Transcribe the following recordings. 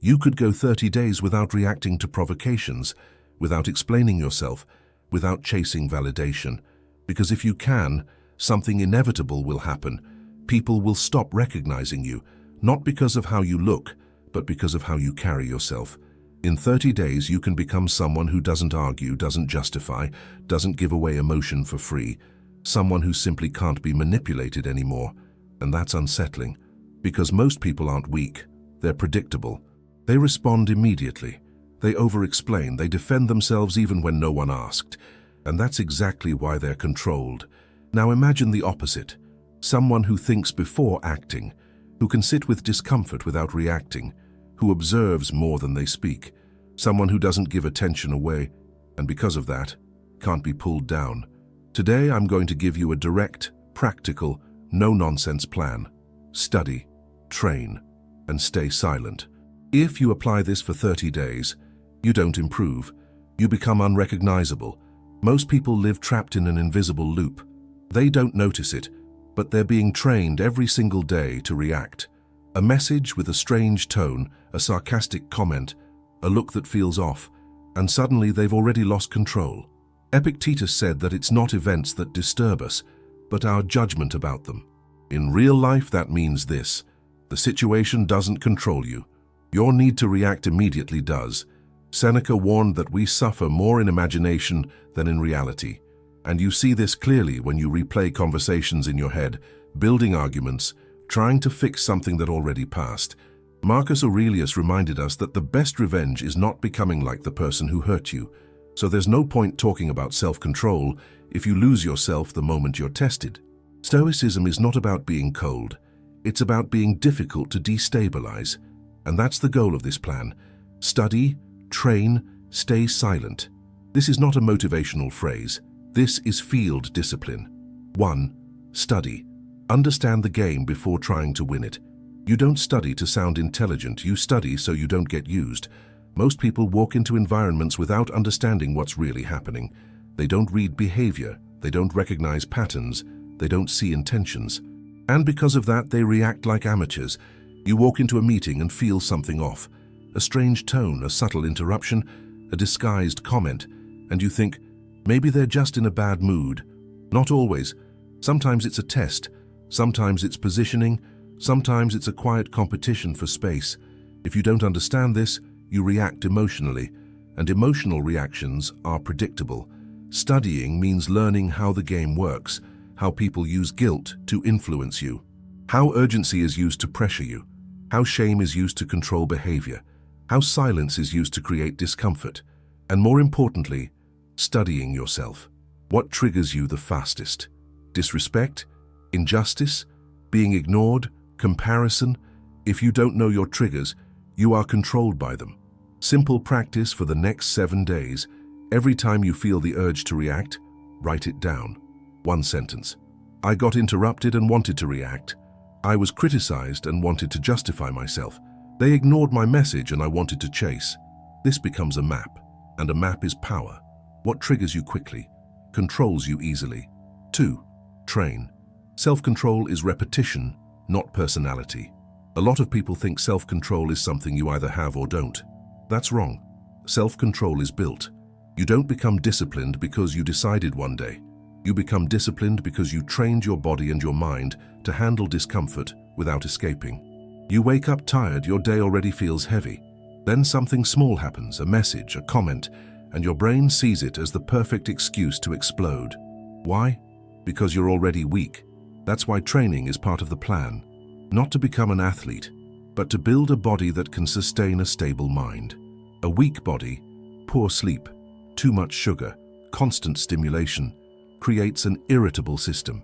You could go 30 days without reacting to provocations, without explaining yourself, without chasing validation. Because if you can, something inevitable will happen. People will stop recognizing you, not because of how you look, but because of how you carry yourself. In 30 days, you can become someone who doesn't argue, doesn't justify, doesn't give away emotion for free. Someone who simply can't be manipulated anymore. And that's unsettling. Because most people aren't weak. They're predictable. They respond immediately. They over-explain. They defend themselves even when no one asked. And that's exactly why they're controlled. Now imagine the opposite. Someone who thinks before acting, who can sit with discomfort without reacting, who observes more than they speak, someone who doesn't give attention away, and because of that, can't be pulled down. Today I'm going to give you a direct, practical, no-nonsense plan. Study, train, and stay silent. If you apply this for 30 days, you don't improve. You become unrecognizable. Most people live trapped in an invisible loop. They don't notice it, but they're being trained every single day to react. A message with a strange tone, a sarcastic comment, a look that feels off, and suddenly they've already lost control. Epictetus said that it's not events that disturb us, but our judgment about them. In real life, that means this: the situation doesn't control you. Your need to react immediately does. Seneca warned that we suffer more in imagination than in reality. And you see this clearly when you replay conversations in your head, building arguments, trying to fix something that already passed. Marcus Aurelius reminded us that the best revenge is not becoming like the person who hurt you. So there's no point talking about self-control if you lose yourself the moment you're tested. Stoicism is not about being cold. It's about being difficult to destabilize. And that's the goal of this plan. Study, train, stay silent. This is not a motivational phrase. This is field discipline. 1. Study. Understand the game before trying to win it. You don't study to sound intelligent. You study so you don't get used. Most people walk into environments without understanding what's really happening. They don't read behavior. They don't recognize patterns. They don't see intentions. And because of that, they react like amateurs. You walk into a meeting and feel something off. A strange tone, a subtle interruption, a disguised comment, and you think, maybe they're just in a bad mood. Not always. Sometimes it's a test. Sometimes it's positioning. Sometimes it's a quiet competition for space. If you don't understand this, you react emotionally, and emotional reactions are predictable. Studying means learning how the game works, how people use guilt to influence you, how urgency is used to pressure you, how shame is used to control behavior, how silence is used to create discomfort, and more importantly, studying yourself. What triggers you the fastest? Disrespect? Injustice? Being ignored? Comparison? If you don't know your triggers, you are controlled by them. Simple practice for the next 7 days. Every time you feel the urge to react, write it down. 1 sentence. I got interrupted and wanted to react. I was criticized and wanted to justify myself. They ignored my message and I wanted to chase. This becomes a map, and a map is power. What triggers you quickly, controls you easily. 2. Train. Self-control is repetition, not personality. A lot of people think self-control is something you either have or don't. That's wrong. Self-control is built. You don't become disciplined because you decided one day. You become disciplined because you trained your body and your mind to handle discomfort without escaping. You wake up tired, your day already feels heavy. Then something small happens, a message, a comment, and your brain sees it as the perfect excuse to explode. Why? Because you're already weak. That's why training is part of the plan. Not to become an athlete, but to build a body that can sustain a stable mind. A weak body, poor sleep, too much sugar, constant stimulation, creates an irritable system.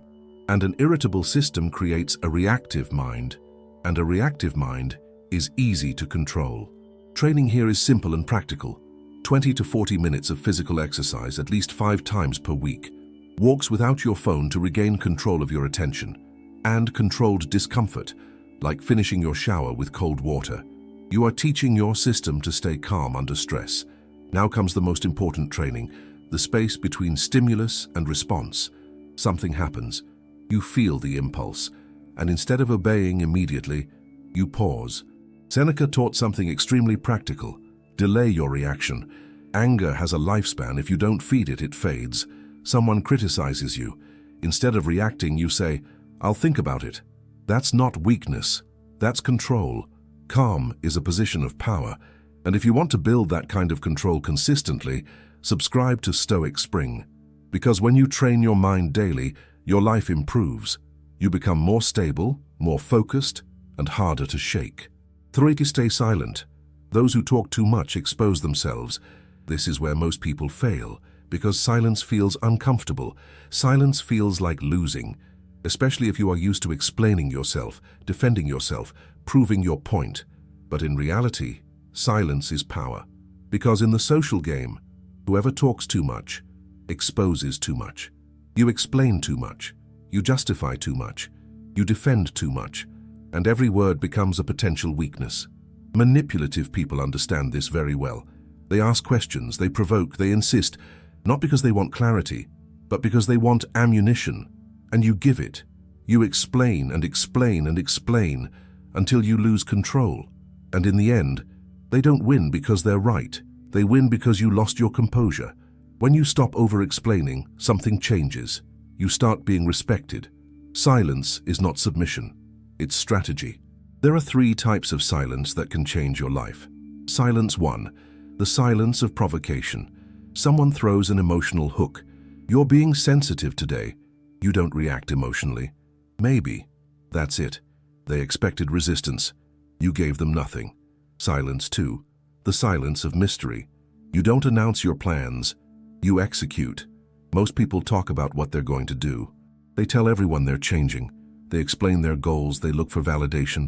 And an irritable system creates a reactive mind, and a reactive mind is easy to control. Training here is simple and practical. 20 to 40 minutes of physical exercise at least 5 times per week. Walks without your phone to regain control of your attention. And controlled discomfort, like finishing your shower with cold water. You are teaching your system to stay calm under stress. Now comes the most important training, the space between stimulus and response. Something happens. You feel the impulse, and instead of obeying immediately, you pause. Seneca taught something extremely practical. Delay your reaction. Anger has a lifespan. If you don't feed it, it fades. Someone criticizes you. Instead of reacting, you say, "I'll think about it." That's not weakness. That's control. Calm is a position of power. And if you want to build that kind of control consistently, subscribe to Stoic Spring. Because when you train your mind daily, your life improves. You become more stable, more focused, and harder to shake. 3. Stay silent. Those who talk too much expose themselves. This is where most people fail, because silence feels uncomfortable. Silence feels like losing, especially if you are used to explaining yourself, defending yourself, proving your point. But in reality, silence is power. Because in the social game, whoever talks too much exposes too much. You explain too much. You justify too much. You defend too much. And every word becomes a potential weakness. Manipulative people understand this very well. They ask questions, they provoke, they insist, not because they want clarity, but because they want ammunition. And you give it. You explain and explain and explain until you lose control. And in the end, they don't win because they're right. They win because you lost your composure. When you stop over-explaining, something changes. You start being respected. Silence is not submission. It's strategy. There are 3 types of silence that can change your life. Silence 1. The silence of provocation. Someone throws an emotional hook. You're being sensitive today. You don't react emotionally. Maybe. That's it. They expected resistance. You gave them nothing. Silence 2. The silence of mystery. You don't announce your plans. You execute. Most people talk about what they're going to do. They tell everyone they're changing. They explain their goals, they look for validation,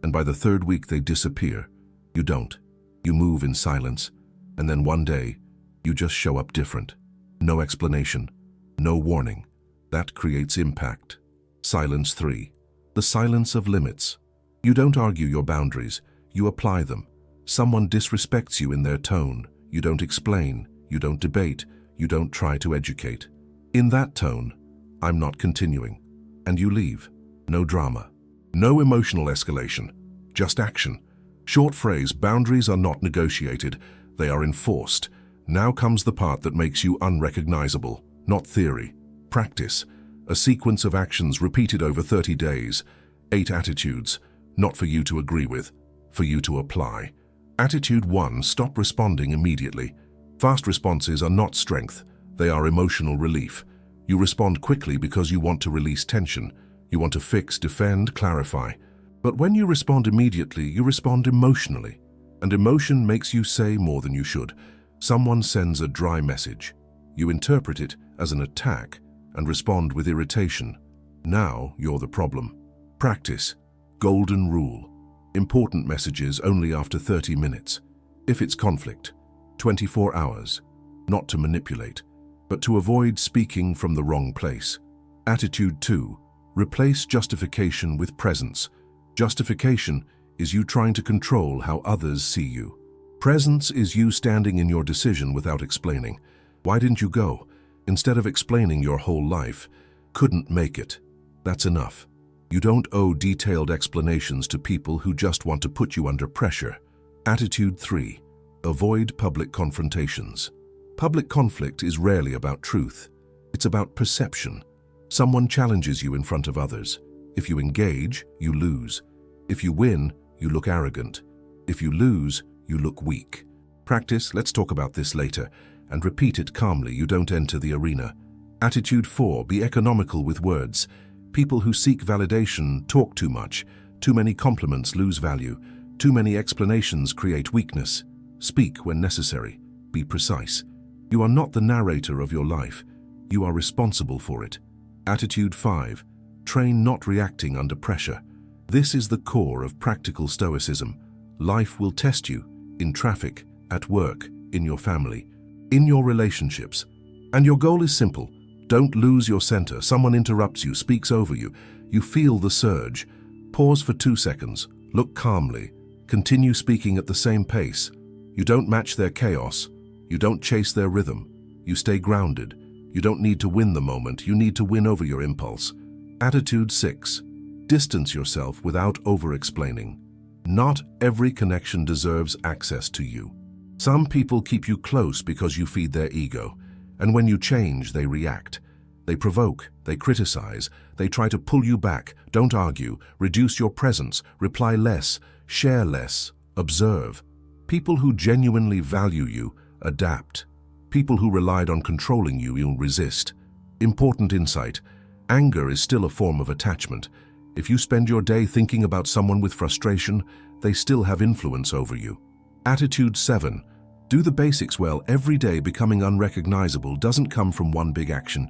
and by the 3rd week they disappear. You don't. You move in silence, and then one day, you just show up different. No explanation, no warning. That creates impact. Silence 3. The silence of limits. You don't argue your boundaries, you apply them. Someone disrespects you in their tone. You don't explain, you don't debate, you don't try to educate. In that tone, "I'm not continuing," and you leave. No drama. No emotional escalation. Just action. Short phrase, boundaries are not negotiated. They are enforced. Now comes the part that makes you unrecognizable. Not theory. Practice. A sequence of actions repeated over 30 days. 8 attitudes. Not for you to agree with. For you to apply. Attitude 1. Stop responding immediately. Fast responses are not strength. They are emotional relief. You respond quickly because you want to release tension. You want to fix, defend, clarify. But when you respond immediately, you respond emotionally. And emotion makes you say more than you should. Someone sends a dry message. You interpret it as an attack and respond with irritation. Now you're the problem. Practice. Golden rule. Important messages only after 30 minutes. If it's conflict, 24 hours. Not to manipulate, but to avoid speaking from the wrong place. Attitude 2. Replace justification with presence. Justification is you trying to control how others see you. Presence is you standing in your decision without explaining. Why didn't you go? Instead of explaining your whole life. Couldn't make it. That's enough. You don't owe detailed explanations to people who just want to put you under pressure. Attitude 3. Avoid public confrontations. Public conflict is rarely about truth. It's about perception. Someone challenges you in front of others. If you engage, you lose. If you win, you look arrogant. If you lose, you look weak. Practice, let's talk about this later, and repeat it calmly. You don't enter the arena. Attitude 4. Be economical with words. People who seek validation talk too much. Too many compliments lose value. Too many explanations create weakness. Speak when necessary. Be precise. You are not the narrator of your life. You are responsible for it. Attitude 5. Train not reacting under pressure. This is the core of practical Stoicism. Life will test you, in traffic, at work, in your family, in your relationships. And your goal is simple. Don't lose your center. Someone interrupts you, speaks over you. You feel the surge. Pause for 2 seconds. Look calmly. Continue speaking at the same pace. You don't match their chaos. You don't chase their rhythm. You stay grounded. You don't need to win the moment. You need to win over your impulse. Attitude 6. Distance yourself without over-explaining. Not every connection deserves access to you. Some people keep you close because you feed their ego, and when you change, they react. They provoke, they criticize, they try to pull you back. Don't argue, reduce your presence, reply less, share less, observe. People who genuinely value you adapt. People who relied on controlling you will resist. Important insight: anger is still a form of attachment. If you spend your day thinking about someone with frustration, they still have influence over you. Attitude 7. Do the basics well every day. Becoming unrecognizable doesn't come from one big action.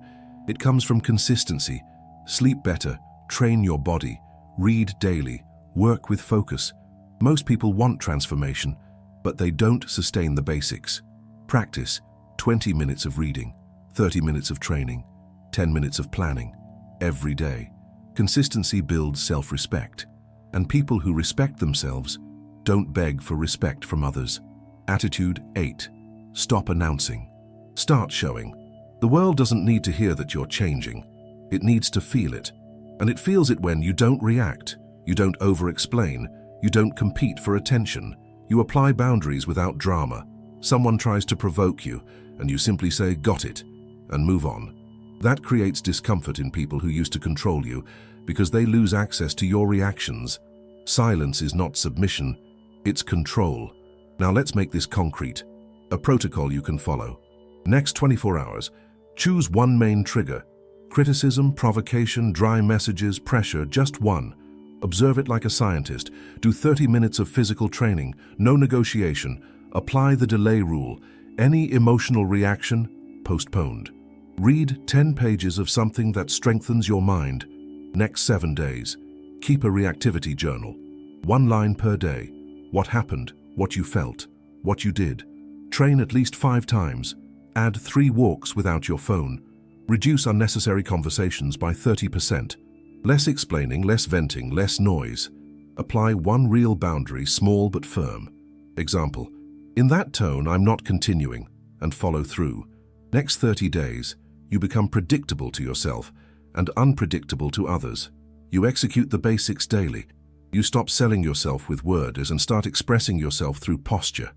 It comes from consistency. Sleep better, train your body, read daily, work with focus. Most people want transformation, but they don't sustain the basics. Practice 20 minutes of reading, 30 minutes of training, 10 minutes of planning, every day. Consistency builds self-respect, and people who respect themselves don't beg for respect from others. Attitude 8. Stop announcing. Start showing. The world doesn't need to hear that you're changing. It needs to feel it. And it feels it when you don't react, you don't over-explain, you don't compete for attention. You apply boundaries without drama. Someone tries to provoke you, and you simply say, "Got it," and move on. That creates discomfort in people who used to control you because they lose access to your reactions. Silence is not submission, it's control. Now let's make this concrete. A protocol you can follow. Next 24 hours, choose one main trigger. Criticism, provocation, dry messages, pressure, just one. Observe it like a scientist. Do 30 minutes of physical training, no negotiation. Apply the delay rule. Any emotional reaction, postponed. Read 10 pages of something that strengthens your mind. Next 7 days, keep a reactivity journal. 1 line per day. What happened, what you felt, what you did. Train at least 5 times. Add 3 walks without your phone. Reduce unnecessary conversations by 30%. Less explaining, less venting, less noise. Apply one real boundary, small but firm. Example: in that tone, I'm not continuing, and follow through. Next 30 days, you become predictable to yourself and unpredictable to others. You execute the basics daily. You stop selling yourself with words and start expressing yourself through posture.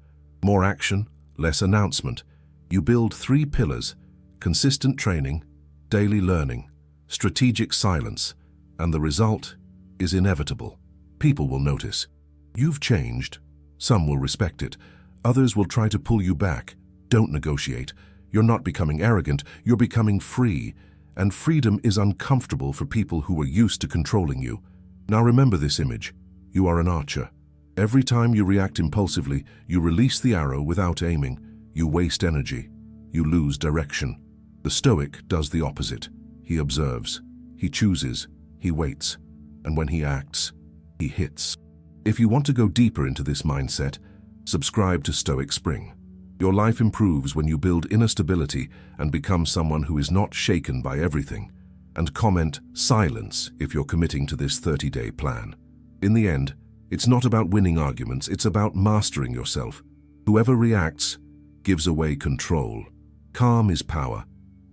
More action, less announcement. You build 3 pillars: consistent training, daily learning, strategic silence, and the result is inevitable. People will notice. You've changed. Some will respect it. Others will try to pull you back. Don't negotiate. You're not becoming arrogant, you're becoming free. And freedom is uncomfortable for people who are used to controlling you. Now remember this image. You are an archer. Every time you react impulsively, you release the arrow without aiming. You waste energy. You lose direction. The Stoic does the opposite. He observes. He chooses. He waits. And when he acts, he hits. If you want to go deeper into this mindset, subscribe to Stoic Spring. Your life improves when you build inner stability and become someone who is not shaken by everything. And comment silence if you're committing to this 30-day plan. In the end, it's not about winning arguments, it's about mastering yourself. Whoever reacts gives away control. Calm is power,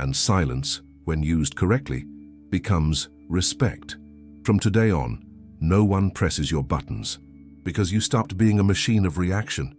and silence, when used correctly, becomes respect. From today on, no one presses your buttons, because you stopped being a machine of reaction.